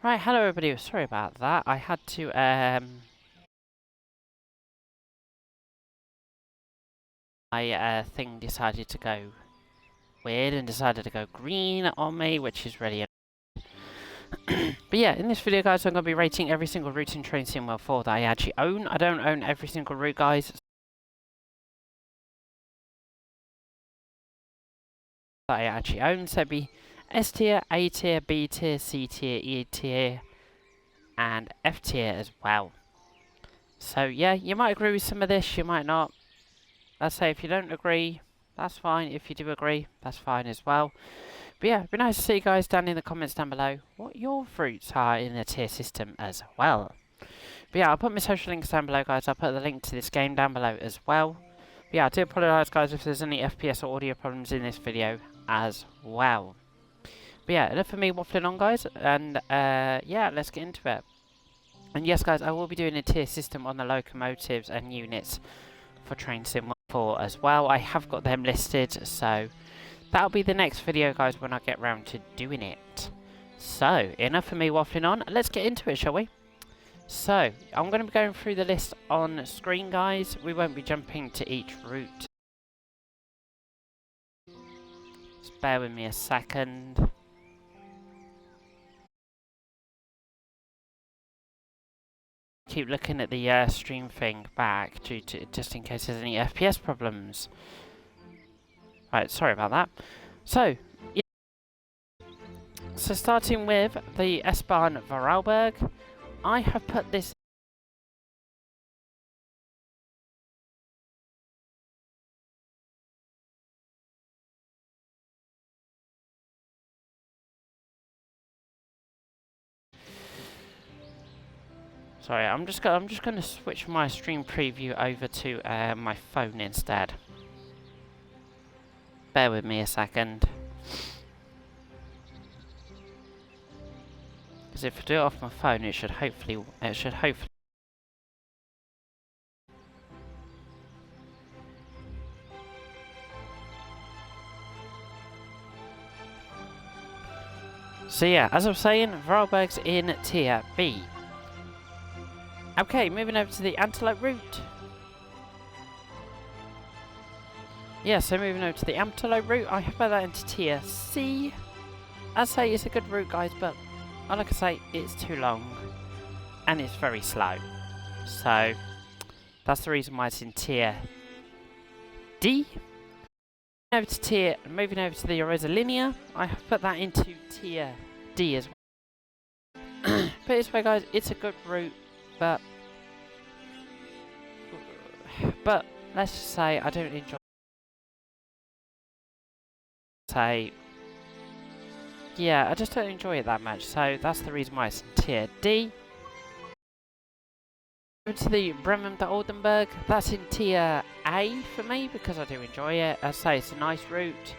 Right, hello everybody. Sorry about that. I had to my thing decided to go weird and decided to go green on me, which is really But yeah, in this video guys, I'm going to be rating every single route in Train Sim World 4 that I actually own. I don't own every single route, guys, that I actually own. So it'd be S tier, A tier, B tier, C tier, E tier, and F tier as well. So yeah, you might agree with some of this, you might not. Let's say if you don't agree, that's fine. If you do agree, that's fine as well. But yeah, it'd be nice to see you guys down in the comments down below what your fruits are in the tier system as well. But yeah, I'll put my social links down below, guys. I'll put the link to this game down below as well. But yeah, I do apologise, guys, if there's any FPS or audio problems in this video as well. But yeah, enough for me waffling on, guys. And yeah, let's get into it. And yes, guys, I will be doing a tier system on the locomotives and units for Train Sim 4 as well. I have got them listed, so that'll be the next video, guys, when I get round to doing it. So, enough of me waffling on. Let's get into it, shall we? So, I'm going to be going through the list on screen, guys. We won't be jumping to each route. Just bear with me a second. Keep looking at the stream thing back, just in case there's any FPS problems. Right, sorry about that. So, yeah. So starting with the S-Bahn Vorarlberg, I have put this. Sorry, I'm just going to switch my stream preview over to my phone instead. Bear with me a second. Because if I do it off my phone, it should hopefully. So yeah, as I was saying, Vorarlberg's in tier B. Okay, moving over to the Antelope route. Yeah, so moving over to the Antelope route, I have put that into tier C. I'd say it's a good route, guys, but like I say, it's too long and it's very slow. So that's the reason why it's in tier D. Moving over to the Rosalinea, I have put that into tier D as well. But this way, guys, it's a good route, but let's just say I don't enjoy. Yeah, I just don't enjoy it that much, so that's the reason why it's in tier D. Over to the Bremen to Oldenburg, that's in tier A for me because I do enjoy it. As I say, it's a nice route.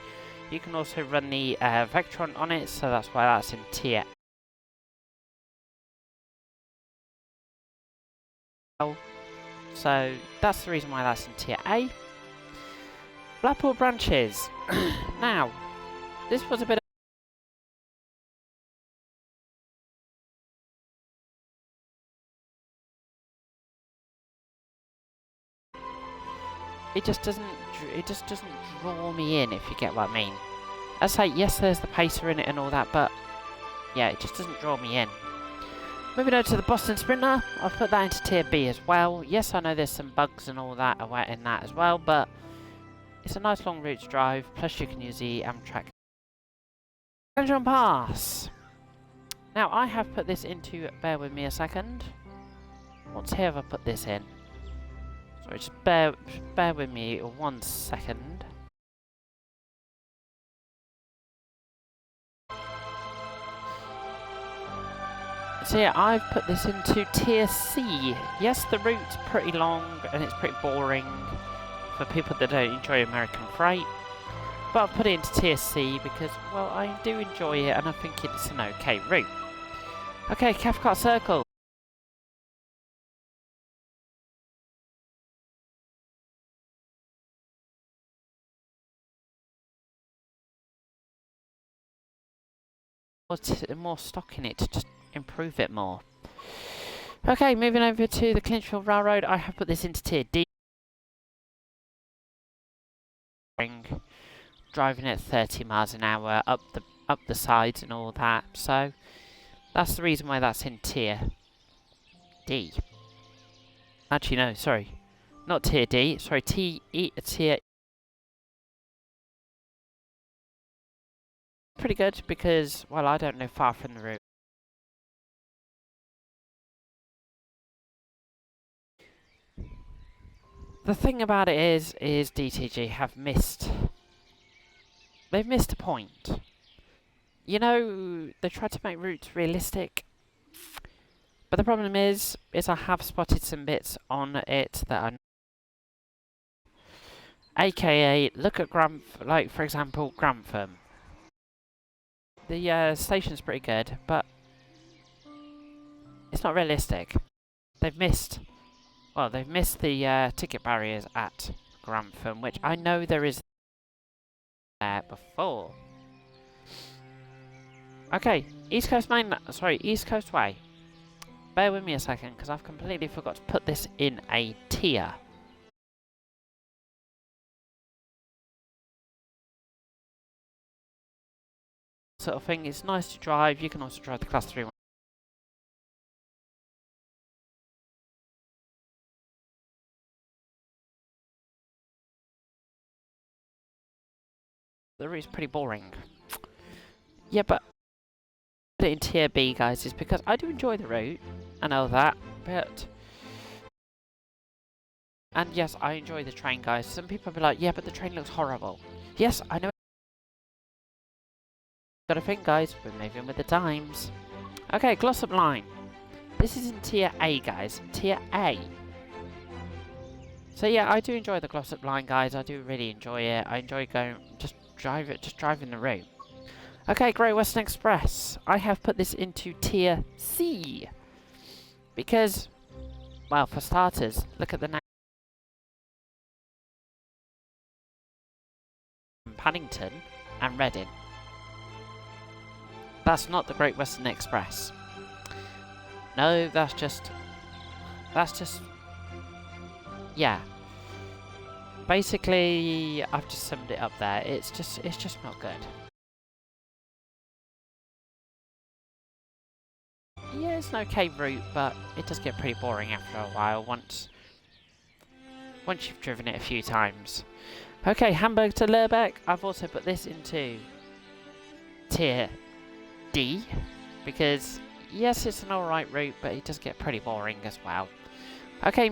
You can also run the Vectron on it, so that's why that's in tier L. So that's the reason why that's in tier A. Blackpool branches. Now, this was a bit. It just doesn't draw me in, if you get what I mean. As I say, yes, there's the pacer in it and all that, but yeah, it just doesn't draw me in. Moving over to the Boston Sprinter, I've put that into tier B as well. Yes, I know there's some bugs and all that in that as well, but it's a nice long route to drive, plus you can use the Amtrak. Dungeon Pass. Now, I have put this into, bear with me a second. What tier have I put this in? Sorry, just bear with me 1 second. So yeah, I've put this into tier C. Yes, the route's pretty long and it's pretty boring for people that don't enjoy American freight. But I've put it into tier C because, well, I do enjoy it and I think it's an okay route. Okay, Cathcart Circle. more stock in it to just improve it more. Okay, moving over to the Clinchfield Railroad, I have put this into tier D. Driving at 30 miles an hour up the sides and all that. So that's the reason why that's in tier D. Actually, no, sorry, not tier D. Sorry, tier. Pretty good because, well, I don't know far from the route. The thing about it is DTG have missed. They've missed a point. You know, they tried to make routes realistic, but the problem is I have spotted some bits on it that are. AKA, look at like for example, Grantham. The station's pretty good, but it's not realistic. They've missed. Well, they've missed the ticket barriers at Grantham, which I know there is there before. Okay, East Coast Way. Bear with me a second, because I've completely forgot to put this in a tier. Sort of thing. It's nice to drive. You can also drive the Class 3 one. The route's pretty boring. Yeah, but put it in tier B, guys, is because I do enjoy the route and all that, but. And yes, I enjoy the train, guys. Some people will be like, yeah, but the train looks horrible. Yes, I know. Gotta think, guys, we're moving with the times. Okay, Glossop Line. This is in tier A, guys. Tier A. So yeah, I do enjoy the Glossop Line, guys. I do really enjoy it. I enjoy just driving the route. Okay, Great Western Express. I have put this into tier C. Because, well, for starters, look at the name. Paddington and Reading. That's not the Great Western Express. No, that's just, yeah. Basically, I've just summed it up there. It's just not good. Yeah, it's an okay route, but it does get pretty boring after a while once you've driven it a few times. Okay, Hamburg to Lübeck. I've also put this into tier D, because yes, it's an alright route, but it does get pretty boring as well. Okay.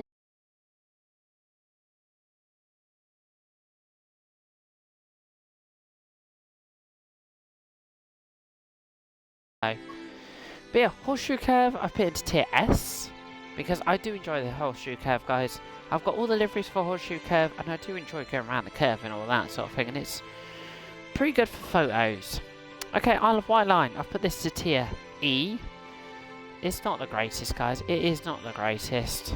But yeah, Horseshoe Curve, I've put into tier S, because I do enjoy the Horseshoe Curve, guys. I've got all the liveries for Horseshoe Curve, and I do enjoy going around the curve and all that sort of thing, and it's pretty good for photos. Okay, Isle of Wight Line, I've put this to tier E. It's not the greatest, guys. It is not the greatest.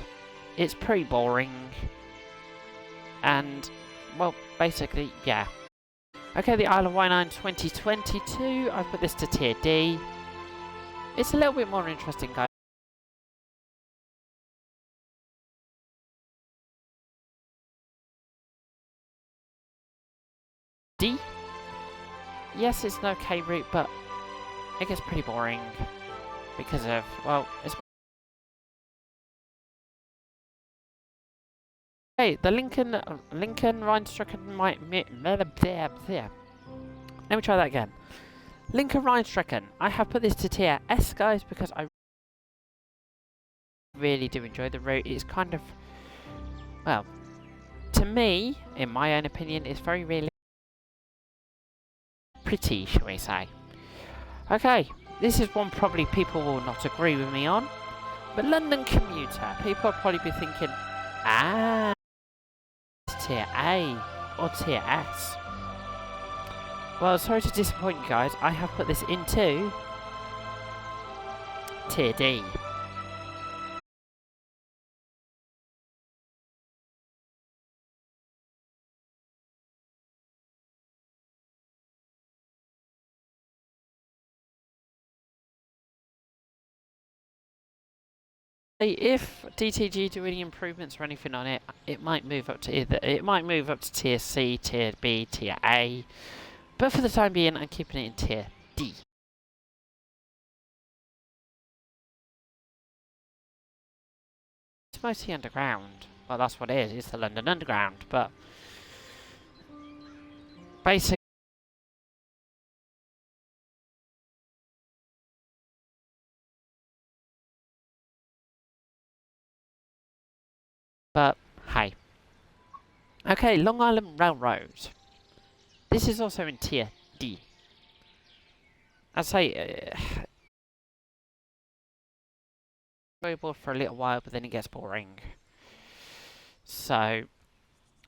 It's pretty boring. And, well, basically, yeah. Okay, the Isle of Wight Line 2022, I've put this to tier D. It's a little bit more interesting, guys. D? Yes, it's an okay route, but it gets pretty boring because of, well, it's... Hey, the Lincoln Rhinestrecken might... Let me try that again. Lincoln Rhinestrecken. I have put this to tier S, guys, because I really do enjoy the route. It's kind of, well, to me, in my own opinion, it's very really pretty, shall we say. Okay, this is one probably people will not agree with me on, but London Commuter. People will probably be thinking, ah, it's tier A or tier S. Well, sorry to disappoint you guys. I have put this into tier D. If DTG do any improvements or anything on it, it might move up to tier C, tier B, tier A. But for the time being, I'm keeping it in tier D. It's mostly underground. Well, that's what it is. It's the London Underground. But basically, but hey. Okay, Long Island Railroad. This is also in tier D. I'd say enjoyable for a little while, but then it gets boring. So,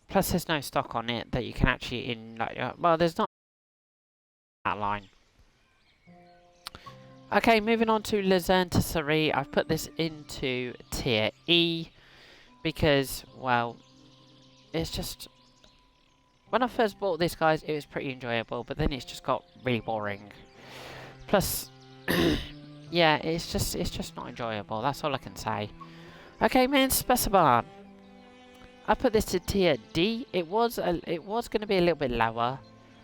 plus there's no stock on it that you can actually well, there's not that line. Okay, moving on to Luzerne to Surrey. I've put this into tier E because, well, it's just when I first bought this, guys, it was pretty enjoyable, but then it's just got really boring. Plus, yeah, it's just not enjoyable. That's all I can say. Okay, main specimen. I put this to tier D. It was going to be a little bit lower,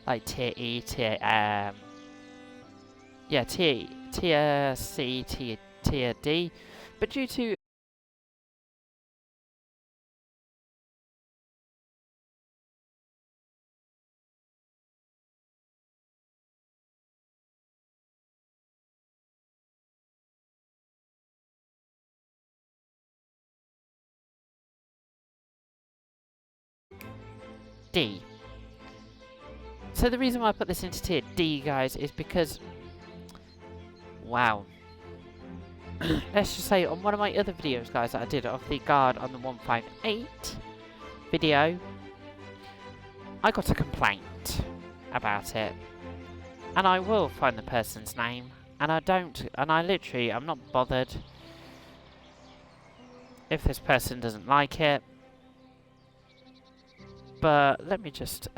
like tier E, yeah, tier C, tier D, but due to D. So the reason why I put this into tier D, guys, is because, wow. Let's just say on one of my other videos, guys, that I did of the guard on the 158 video, I got a complaint about it. And I will find the person's name. And I'm not bothered if this person doesn't like it. But let me just,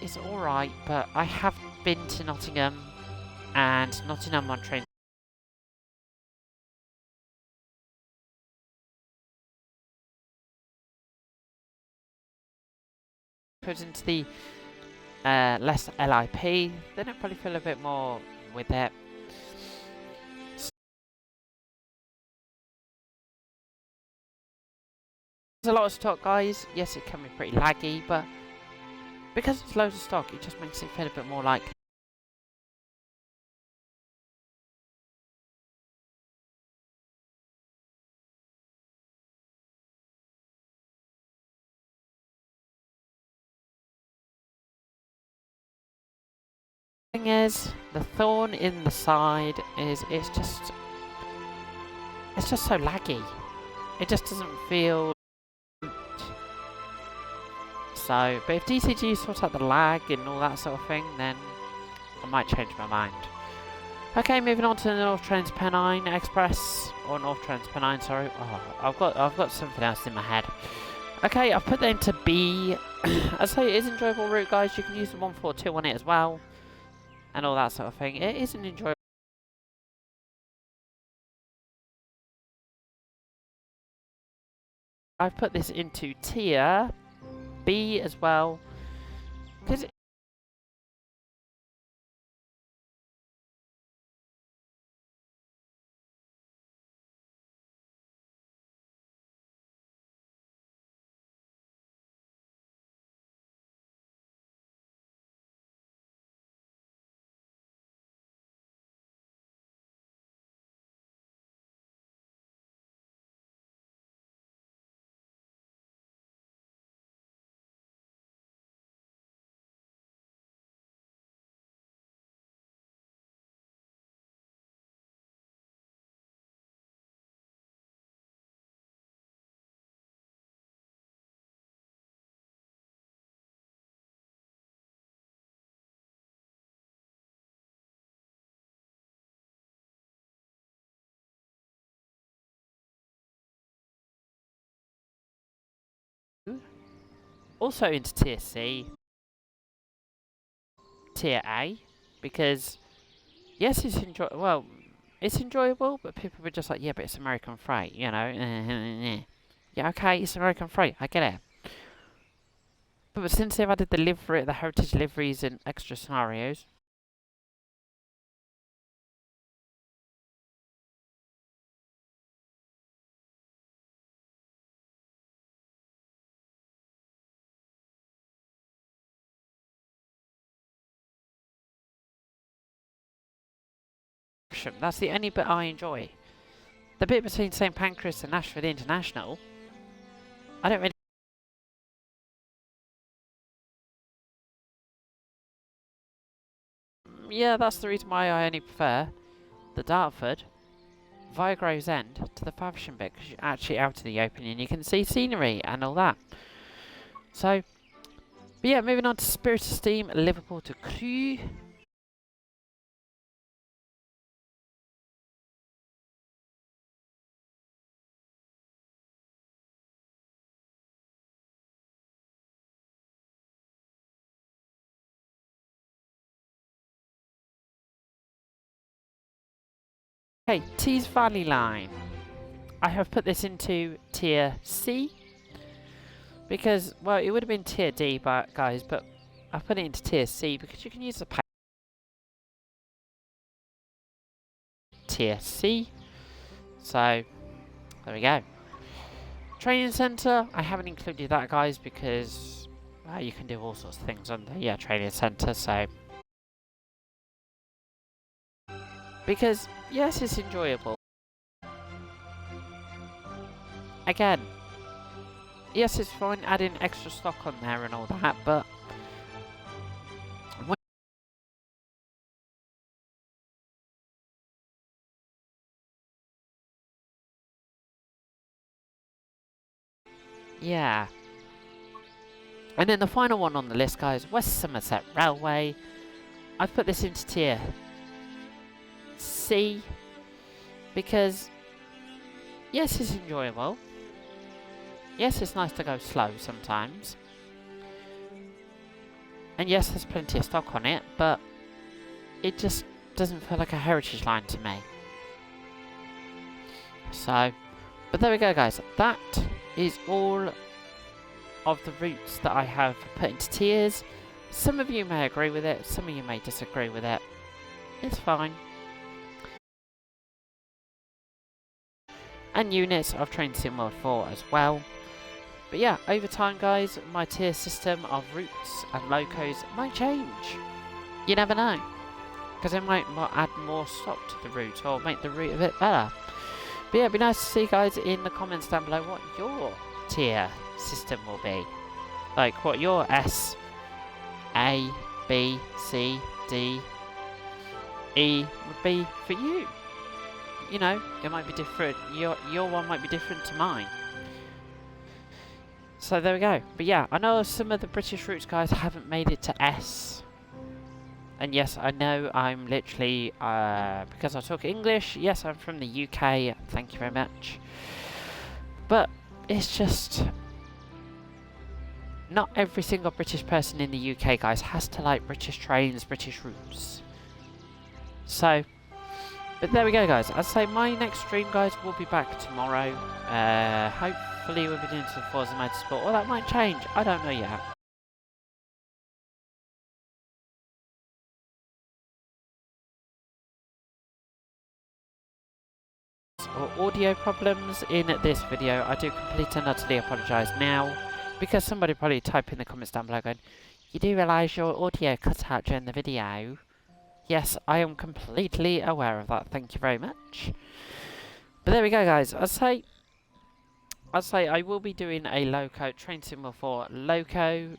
it's alright, but I have been to Nottingham, and Nottingham on train goes into the less LIP, then I'd probably feel a bit more with it. There's a lot of stock, guys. Yes, it can be pretty laggy, but because it's loads of stock, it just makes it feel a bit more like thing is, the thorn in the side is it's just so laggy. It just doesn't feel so. But if DCG sorts out the lag and all that sort of thing, then I might change my mind. Okay, moving on to the North Transpennine Express, or North Transpennine, sorry. Oh, I've got something else in my head. Okay, I've put that into B. I say it is an enjoyable route, guys. You can use the 142 on it as well, and all that sort of thing. It is an enjoyable. I've put this into tier B as well, because Also into tier C, tier A, because yes, it's enjoyable, but people were just like, yeah, but it's American freight, you know. Yeah, okay, it's American freight, I get it. But since they've added the heritage liveries and extra scenarios, that's the only bit I enjoy. The bit between St Pancras and Ashford International, I don't really. Yeah, that's the reason why I only prefer the Dartford via Gravesend to the Faversham bit, because you're actually out in the open and you can see scenery and all that. So, but yeah, moving on to Spirit of Steam, Liverpool to Crewe. Okay, Tees Valley Line. I have put this into tier C because, well, it would have been tier D, but guys, but I've put it into tier C because you can use the tier C. So there we go. Training centre. I haven't included that, guys, because you can do all sorts of things on the training centre. So because yes, it's enjoyable. Again, yes, it's fine adding extra stock on there and all that, but yeah. And then the final one on the list, guys, West Somerset Railway. I've put this into tier C because yes, it's enjoyable. Yes, it's nice to go slow sometimes. And yes, there's plenty of stock on it, but it just doesn't feel like a heritage line to me. So, but there we go, guys. That is all of the routes that I have put into tiers. Some of you may agree with it, some of you may disagree with it. It's fine. And units of Train Sim World 4 as well. But yeah, over time, guys, my tier system of routes and locos might change. You never know. Because I might add more stock to the route or make the route a bit better. But yeah, it'd be nice to see, guys, in the comments down below what your tier system will be. Like what your S, A, B, C, D, E would be for you. You know, it might be different. Your one might be different to mine. So there we go. But yeah, I know some of the British routes, guys, haven't made it to S. And yes, I know I'm literally, because I talk English, yes, I'm from the UK, thank you very much. But it's just, not every single British person in the UK, guys, has to like British trains, British routes. So, but there we go, guys. I'd say my next stream, guys, will be back tomorrow. Hopefully we'll be doing some Forza Motorsport, or that might change, I don't know yet. Or audio problems in this video, I do completely and utterly apologise now, because somebody probably typed in the comments down below going, you do realise your audio cut out during the video? Yes, I am completely aware of that, thank you very much. But there we go, guys. I'd say I will be doing a loco, Train Sim 4 loco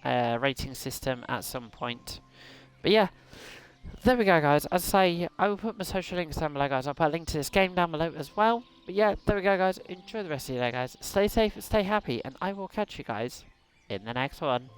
rating system at some point. But yeah, there we go, guys. I'd say I will put my social links down below, guys. I'll put a link to this game down below as well. But yeah, there we go, guys. Enjoy the rest of your day, guys. Stay safe, stay happy, and I will catch you guys in the next one.